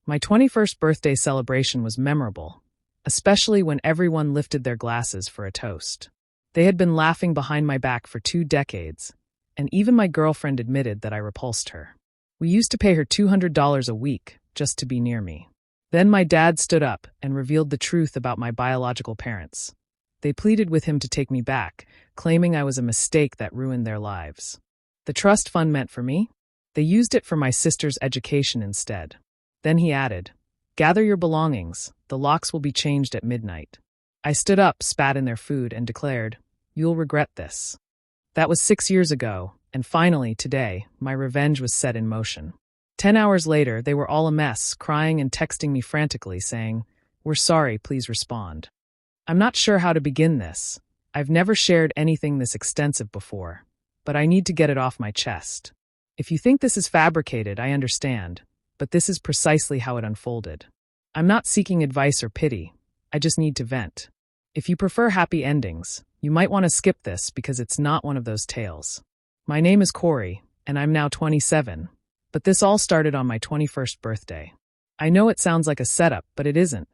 My 21st birthday celebration was memorable, especially when everyone lifted their glasses for a toast. They had been laughing behind my back for 2 decades, and even my girlfriend admitted that I repulsed her. We used to pay her $200 a week just to be near me. Then my dad stood up and revealed the truth about my biological parents. They pleaded with him to take me back, claiming I was a mistake that ruined their lives. The trust fund meant for me? They used it for my sister's education instead. Then he added, "Gather your belongings, the locks will be changed at midnight." I stood up, spat in their food, and declared, "You'll regret this." That was 6 years ago, and finally, today, my revenge was set in motion. 10 hours later, they were all a mess, crying and texting me frantically, saying, "We're sorry, please respond." I'm not sure how to begin this. I've never shared anything this extensive before, but I need to get it off my chest. If you think this is fabricated, I understand, but this is precisely how it unfolded. I'm not seeking advice or pity. I just need to vent. If you prefer happy endings, you might want to skip this because it's not one of those tales. My name is Corey, and I'm now 27, but this all started on my 21st birthday. I know it sounds like a setup, but it isn't.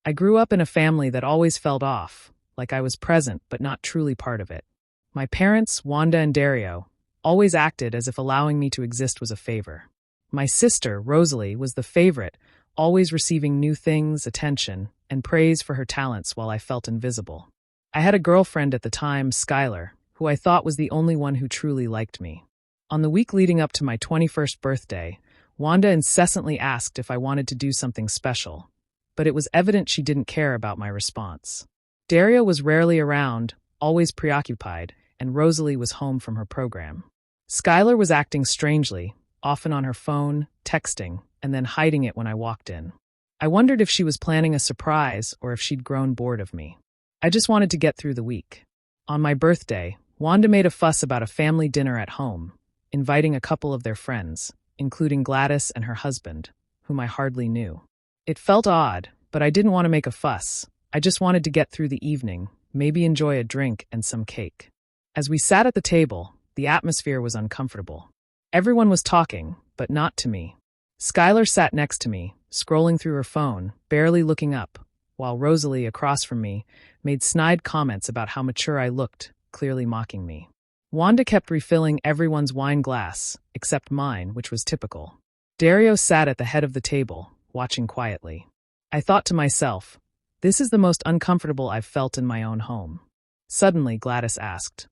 I grew up in a family that always felt off, like I was present but not truly part of it. My parents, Wanda and Dario, always acted as if allowing me to exist was a favor. My sister, Rosalie, was the favorite, always receiving new things, attention, and praise for her talents while I felt invisible. I had a girlfriend at the time, Skylar, who I thought was the only one who truly liked me. On the week leading up to my 21st birthday, Wanda incessantly asked if I wanted to do something special, but it was evident she didn't care about my response. Dario was rarely around, always preoccupied, and Rosalie was home from her program. Skylar was acting strangely, often on her phone, texting, and then hiding it when I walked in. I wondered if she was planning a surprise or if she'd grown bored of me. I just wanted to get through the week. On my birthday, Wanda made a fuss about a family dinner at home, inviting a couple of their friends, including Gladys and her husband, whom I hardly knew. It felt odd, but I didn't want to make a fuss. I just wanted to get through the evening, maybe enjoy a drink and some cake. As we sat at the table, the atmosphere was uncomfortable. Everyone was talking, but not to me. Skylar sat next to me, scrolling through her phone, barely looking up, while Rosalie, across from me, made snide comments about how mature I looked, clearly mocking me. Wanda kept refilling everyone's wine glass, except mine, which was typical. Dario sat at the head of the table, watching quietly. I thought to myself, this is the most uncomfortable I've felt in my own home. Suddenly, Gladys asked,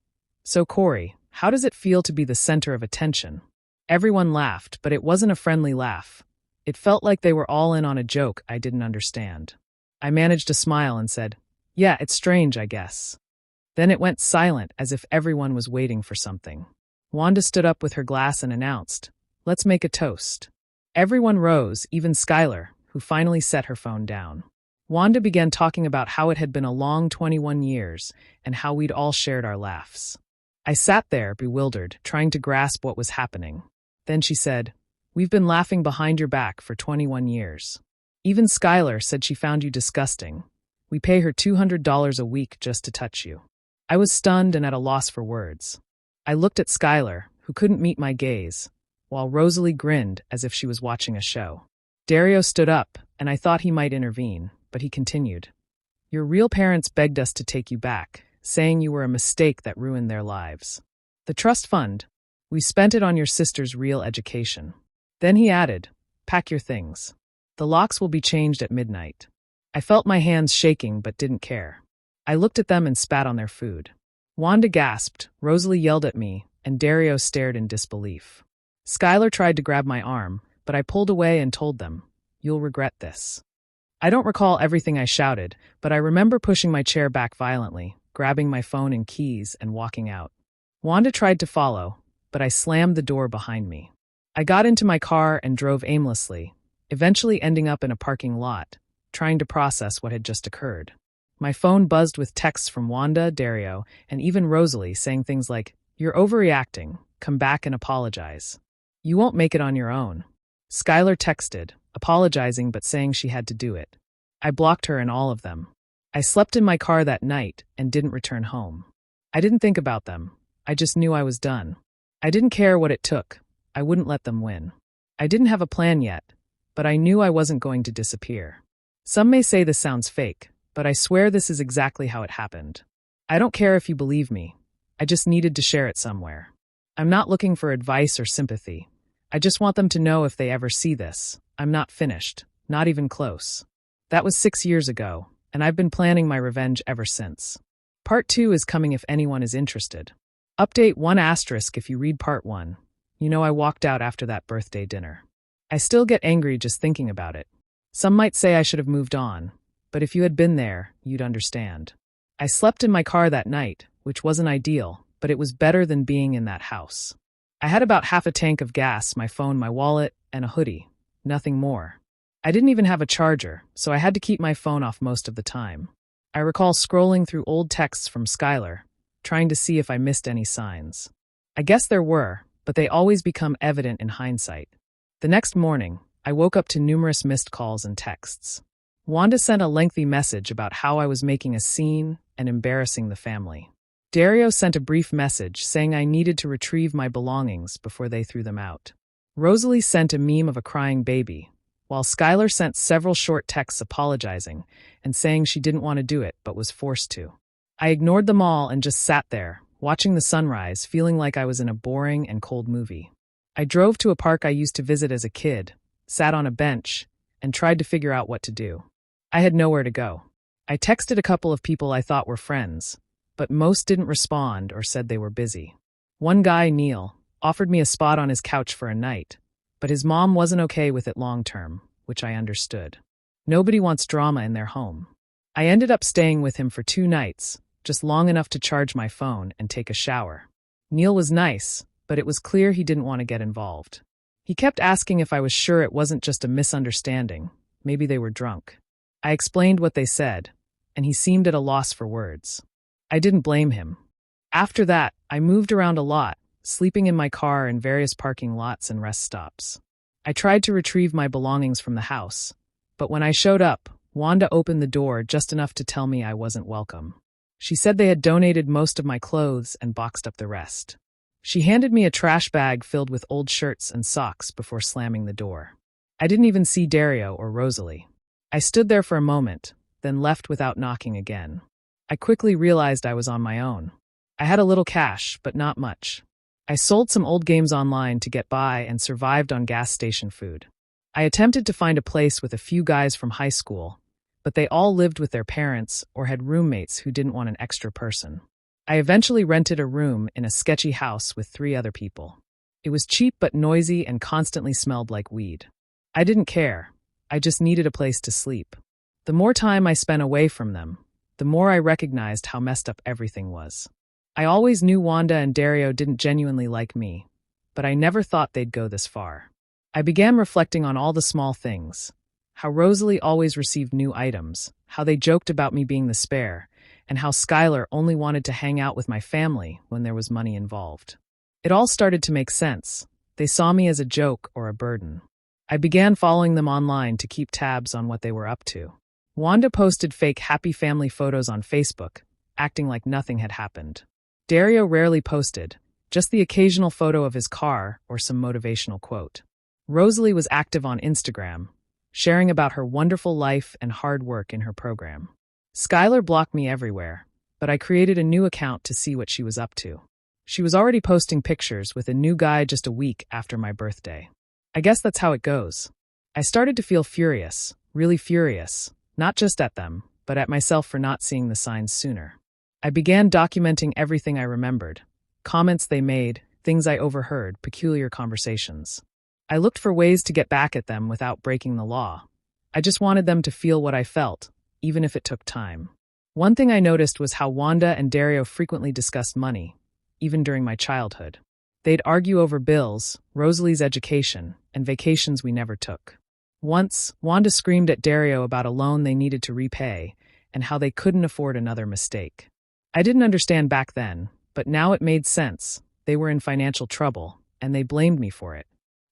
"So Corey, how does it feel to be the center of attention?" Everyone laughed, but it wasn't a friendly laugh. It felt like they were all in on a joke I didn't understand. I managed to smile and said, "Yeah, it's strange, I guess." Then it went silent, as if everyone was waiting for something. Wanda stood up with her glass and announced, "Let's make a toast." Everyone rose, even Skylar, who finally set her phone down. Wanda began talking about how it had been a long 21 years and how we'd all shared our laughs. I sat there, bewildered, trying to grasp what was happening. Then she said, "We've been laughing behind your back for 21 years. Even Skylar said she found you disgusting. We pay her $200 a week just to touch you." I was stunned and at a loss for words. I looked at Skylar, who couldn't meet my gaze, while Rosalie grinned as if she was watching a show. Dario stood up, and I thought he might intervene, but he continued, "Your real parents begged us to take you back, saying you were a mistake that ruined their lives. The trust fund, we spent it on your sister's real education." Then he added, "Pack your things. The locks will be changed at midnight." I felt my hands shaking but didn't care. I looked at them and spat on their food. Wanda gasped, Rosalie yelled at me, and Dario stared in disbelief. Skylar tried to grab my arm, but I pulled away and told them, "You'll regret this." I don't recall everything I shouted, but I remember pushing my chair back violently, grabbing my phone and keys, and walking out. Wanda tried to follow, but I slammed the door behind me. I got into my car and drove aimlessly, eventually ending up in a parking lot, trying to process what had just occurred. My phone buzzed with texts from Wanda, Dario, and even Rosalie saying things like, "You're overreacting. Come back and apologize. You won't make it on your own." Skylar texted, apologizing but saying she had to do it. I blocked her in all of them. I slept in my car that night and didn't return home. I didn't think about them. I just knew I was done. I didn't care what it took. I wouldn't let them win. I didn't have a plan yet, but I knew I wasn't going to disappear. Some may say this sounds fake, but I swear this is exactly how it happened. I don't care if you believe me. I just needed to share it somewhere. I'm not looking for advice or sympathy. I just want them to know if they ever see this. I'm not finished, not even close. That was 6 years ago, and I've been planning my revenge ever since. Part 2 is coming if anyone is interested. Update 1 asterisk if you read Part 1. You know I walked out after that birthday dinner. I still get angry just thinking about it. Some might say I should have moved on, but if you had been there, you'd understand. I slept in my car that night, which wasn't ideal, but it was better than being in that house. I had about half a tank of gas, my phone, my wallet, and a hoodie. Nothing more. I didn't even have a charger, so I had to keep my phone off most of the time. I recall scrolling through old texts from Skylar, trying to see if I missed any signs. I guess there were, but they always become evident in hindsight. The next morning, I woke up to numerous missed calls and texts. Wanda sent a lengthy message about how I was making a scene and embarrassing the family. Dario sent a brief message saying I needed to retrieve my belongings before they threw them out. Rosalie sent a meme of a crying baby, while Skylar sent several short texts apologizing and saying she didn't want to do it but was forced to. I ignored them all and just sat there, watching the sunrise, feeling like I was in a boring and cold movie. I drove to a park I used to visit as a kid, sat on a bench, and tried to figure out what to do. I had nowhere to go. I texted a couple of people I thought were friends, but most didn't respond or said they were busy. One guy, Neil, offered me a spot on his couch for a night, but his mom wasn't okay with it long term, which I understood. Nobody wants drama in their home. I ended up staying with him for 2 nights, just long enough to charge my phone and take a shower. Neil was nice, but it was clear he didn't want to get involved. He kept asking if I was sure it wasn't just a misunderstanding. Maybe they were drunk. I explained what they said, and he seemed at a loss for words. I didn't blame him. After that, I moved around a lot, sleeping in my car in various parking lots and rest stops. I tried to retrieve my belongings from the house, but when I showed up, Wanda opened the door just enough to tell me I wasn't welcome. She said they had donated most of my clothes and boxed up the rest. She handed me a trash bag filled with old shirts and socks before slamming the door. I didn't even see Dario or Rosalie. I stood there for a moment, then left without knocking again. I quickly realized I was on my own. I had a little cash, but not much. I sold some old games online to get by and survived on gas station food. I attempted to find a place with a few guys from high school, but they all lived with their parents or had roommates who didn't want an extra person. I eventually rented a room in a sketchy house with 3 other people. It was cheap but noisy and constantly smelled like weed. I didn't care. I just needed a place to sleep. The more time I spent away from them, the more I recognized how messed up everything was. I always knew Wanda and Dario didn't genuinely like me, but I never thought they'd go this far. I began reflecting on all the small things. How Rosalie always received new items, how they joked about me being the spare, and how Skylar only wanted to hang out with my family when there was money involved. It all started to make sense. They saw me as a joke or a burden. I began following them online to keep tabs on what they were up to. Wanda posted fake happy family photos on Facebook, acting like nothing had happened. Dario rarely posted, just the occasional photo of his car or some motivational quote. Rosalie was active on Instagram, sharing about her wonderful life and hard work in her program. Skylar blocked me everywhere, but I created a new account to see what she was up to. She was already posting pictures with a new guy just a week after my birthday. I guess that's how it goes. I started to feel furious, really furious, not just at them, but at myself for not seeing the signs sooner. I began documenting everything I remembered, comments they made, things I overheard, peculiar conversations. I looked for ways to get back at them without breaking the law. I just wanted them to feel what I felt, even if it took time. One thing I noticed was how Wanda and Dario frequently discussed money, even during my childhood. They'd argue over bills, Rosalie's education, and vacations we never took. Once, Wanda screamed at Dario about a loan they needed to repay and how they couldn't afford another mistake. I didn't understand back then, but now it made sense. They were in financial trouble, and they blamed me for it.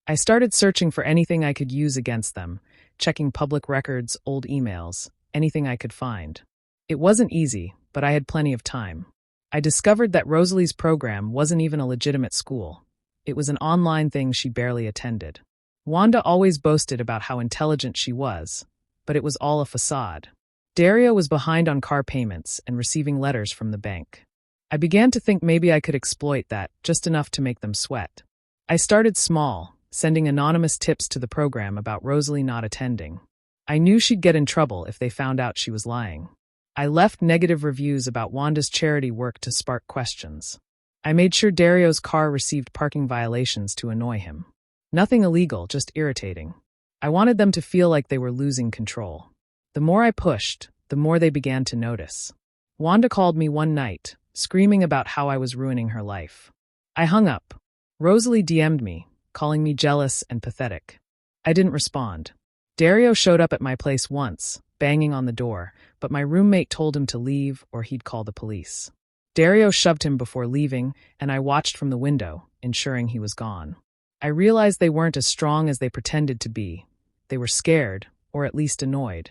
I started searching for anything I could use against them, checking public records, old emails, anything I could find. It wasn't easy, but I had plenty of time. I discovered that Rosalie's program wasn't even a legitimate school. It was an online thing she barely attended. Wanda always boasted about how intelligent she was, but it was all a facade. Dario was behind on car payments and receiving letters from the bank. I began to think maybe I could exploit that, just enough to make them sweat. I started small, sending anonymous tips to the program about Rosalie not attending. I knew she'd get in trouble if they found out she was lying. I left negative reviews about Wanda's charity work to spark questions. I made sure Dario's car received parking violations to annoy him. Nothing illegal, just irritating. I wanted them to feel like they were losing control. The more I pushed, the more they began to notice. Wanda called me one night, screaming about how I was ruining her life. I hung up. Rosalie DM'd me, calling me jealous and pathetic. I didn't respond. Dario showed up at my place once, banging on the door, but my roommate told him to leave or he'd call the police. Dario shoved him before leaving, and I watched from the window, ensuring he was gone. I realized they weren't as strong as they pretended to be. They were scared, or at least annoyed,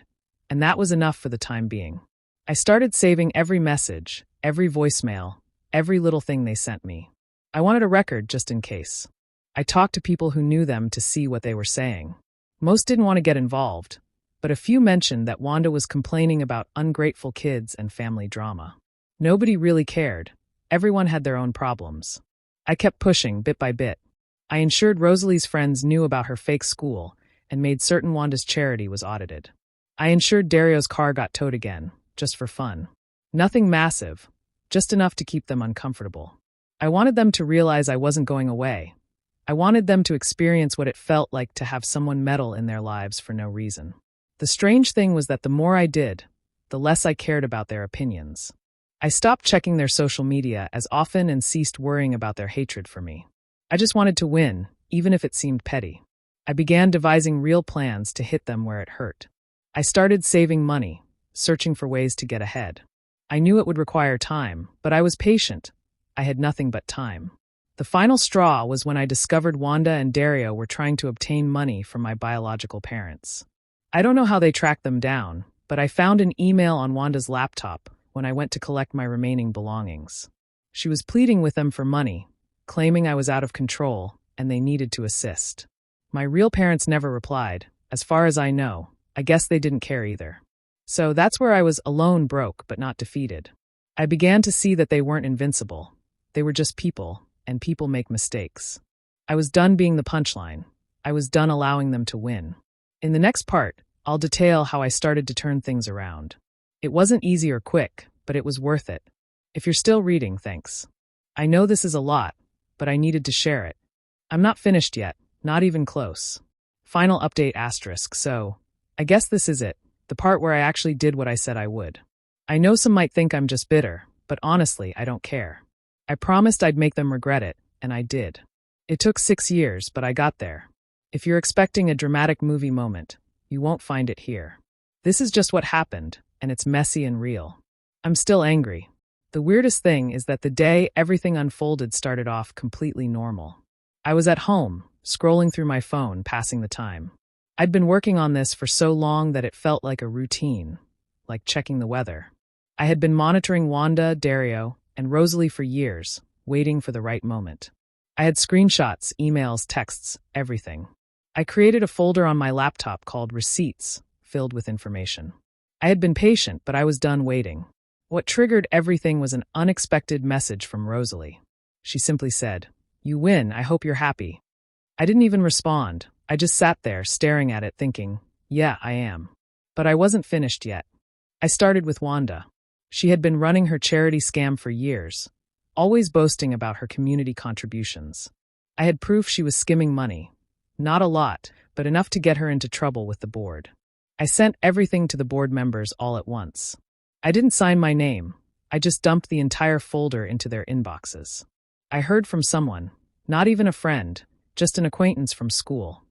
and that was enough for the time being. I started saving every message, every voicemail, every little thing they sent me. I wanted a record just in case. I talked to people who knew them to see what they were saying. Most didn't want to get involved, but a few mentioned that Wanda was complaining about ungrateful kids and family drama. Nobody really cared. Everyone had their own problems. I kept pushing bit by bit. I ensured Rosalie's friends knew about her fake school and made certain Wanda's charity was audited. I ensured Dario's car got towed again, just for fun. Nothing massive, just enough to keep them uncomfortable. I wanted them to realize I wasn't going away. I wanted them to experience what it felt like to have someone meddle in their lives for no reason. The strange thing was that the more I did, the less I cared about their opinions. I stopped checking their social media as often and ceased worrying about their hatred for me. I just wanted to win, even if it seemed petty. I began devising real plans to hit them where it hurt. I started saving money, searching for ways to get ahead. I knew it would require time, but I was patient. I had nothing but time. The final straw was when I discovered Wanda and Dario were trying to obtain money from my biological parents. I don't know how they tracked them down, but I found an email on Wanda's laptop when I went to collect my remaining belongings. She was pleading with them for money, claiming I was out of control and they needed to assist. My real parents never replied. As far as I know, I guess they didn't care either. So that's where I was alone, broke but not defeated. I began to see that they weren't invincible. They were just people, and people make mistakes. I was done being the punchline. I was done allowing them to win. In the next part, I'll detail how I started to turn things around. It wasn't easy or quick, but it was worth it. If you're still reading, thanks. I know this is a lot, but I needed to share it. I'm not finished yet, not even close. Final update asterisk, so I guess this is it, the part where I actually did what I said I would. I know some might think I'm just bitter, but honestly, I don't care. I promised I'd make them regret it, and I did. It took 6 years, but I got there. If you're expecting a dramatic movie moment, you won't find it here. This is just what happened, and it's messy and real. I'm still angry. The weirdest thing is that the day everything unfolded started off completely normal. I was at home, scrolling through my phone, passing the time. I'd been working on this for so long that it felt like a routine, like checking the weather. I had been monitoring Wanda, Dario, and Rosalie for years, waiting for the right moment. I had screenshots, emails, texts, everything. I created a folder on my laptop called Receipts, filled with information. I had been patient, but I was done waiting. What triggered everything was an unexpected message from Rosalie. She simply said, "You win, I hope you're happy." I didn't even respond. I just sat there, staring at it, thinking, yeah, I am. But I wasn't finished yet. I started with Wanda. She had been running her charity scam for years, always boasting about her community contributions. I had proof she was skimming money. Not a lot, but enough to get her into trouble with the board. I sent everything to the board members all at once. I didn't sign my name. I just dumped the entire folder into their inboxes. I heard from someone, not even a friend, just an acquaintance from school,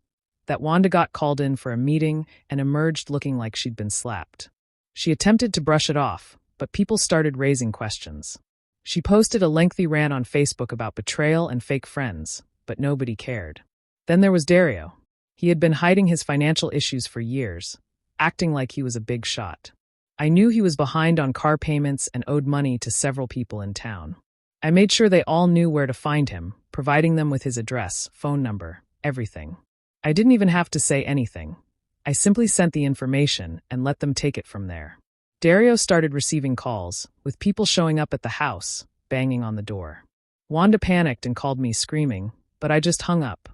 that Wanda got called in for a meeting and emerged looking like she'd been slapped. She attempted to brush it off, but people started raising questions. She posted a lengthy rant on Facebook about betrayal and fake friends, but nobody cared. Then there was Dario. He had been hiding his financial issues for years, acting like he was a big shot. I knew he was behind on car payments and owed money to several people in town. I made sure they all knew where to find him, providing them with his address, phone number, everything. I didn't even have to say anything. I simply sent the information and let them take it from there. Dario started receiving calls, with people showing up at the house, banging on the door. Wanda panicked and called me screaming, but I just hung up.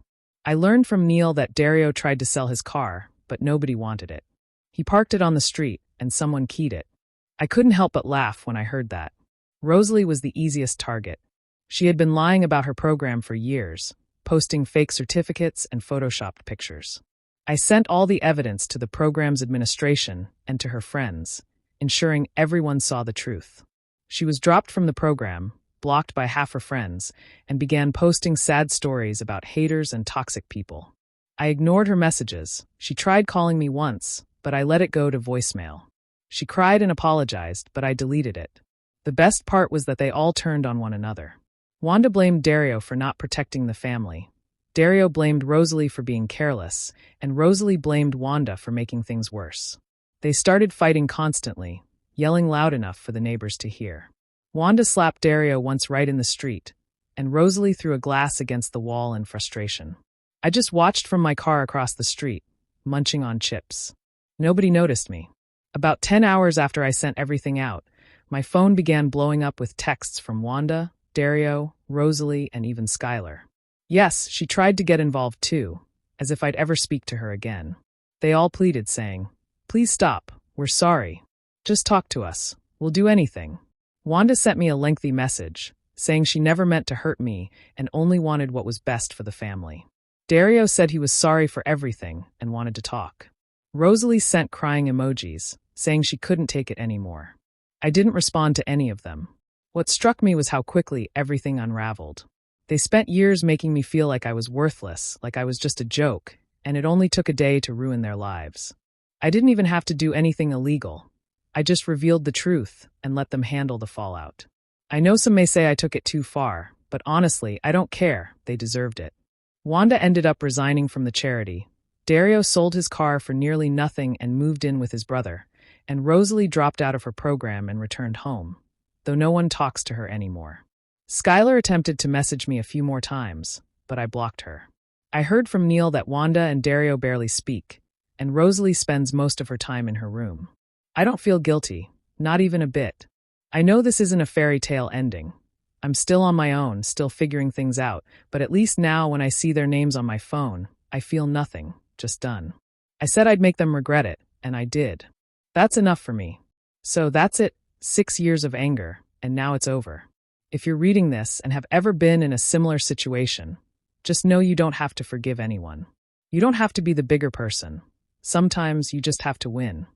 I learned from Neil that Dario tried to sell his car, but nobody wanted it. He parked it on the street, and someone keyed it. I couldn't help but laugh when I heard that. Rosalie was the easiest target. She had been lying about her program for years, posting fake certificates and photoshopped pictures. I sent all the evidence to the program's administration and to her friends, ensuring everyone saw the truth. She was dropped from the program, blocked by half her friends, and began posting sad stories about haters and toxic people. I ignored her messages. She tried calling me once, but I let it go to voicemail. She cried and apologized, but I deleted it. The best part was that they all turned on one another. Wanda blamed Dario for not protecting the family. Dario blamed Rosalie for being careless, and Rosalie blamed Wanda for making things worse. They started fighting constantly, yelling loud enough for the neighbors to hear. Wanda slapped Dario once right in the street, and Rosalie threw a glass against the wall in frustration. I just watched from my car across the street, munching on chips. Nobody noticed me. About 10 hours after I sent everything out, my phone began blowing up with texts from Wanda, Dario, Rosalie, and even Skylar. Yes, she tried to get involved too, as if I'd ever speak to her again. They all pleaded, saying, "Please stop, we're sorry. Just talk to us, we'll do anything." Wanda sent me a lengthy message, saying she never meant to hurt me and only wanted what was best for the family. Dario said he was sorry for everything and wanted to talk. Rosalie sent crying emojis, saying she couldn't take it anymore. I didn't respond to any of them. What struck me was how quickly everything unraveled. They spent years making me feel like I was worthless, like I was just a joke, and it only took a day to ruin their lives. I didn't even have to do anything illegal. I just revealed the truth and let them handle the fallout. I know some may say I took it too far, but honestly, I don't care. They deserved it. Wanda ended up resigning from the charity. Dario sold his car for nearly nothing and moved in with his brother, and Rosalie dropped out of her program and returned home, though no one talks to her anymore. Skylar attempted to message me a few more times, but I blocked her. I heard from Neil that Wanda and Dario barely speak, and Rosalie spends most of her time in her room. I don't feel guilty, not even a bit. I know this isn't a fairy tale ending. I'm still on my own, still figuring things out, but at least now when I see their names on my phone, I feel nothing, just done. I said I'd make them regret it, and I did. That's enough for me. So that's it, 6 years of anger, and now it's over. If you're reading this and have ever been in a similar situation, just know you don't have to forgive anyone. You don't have to be the bigger person. Sometimes you just have to win.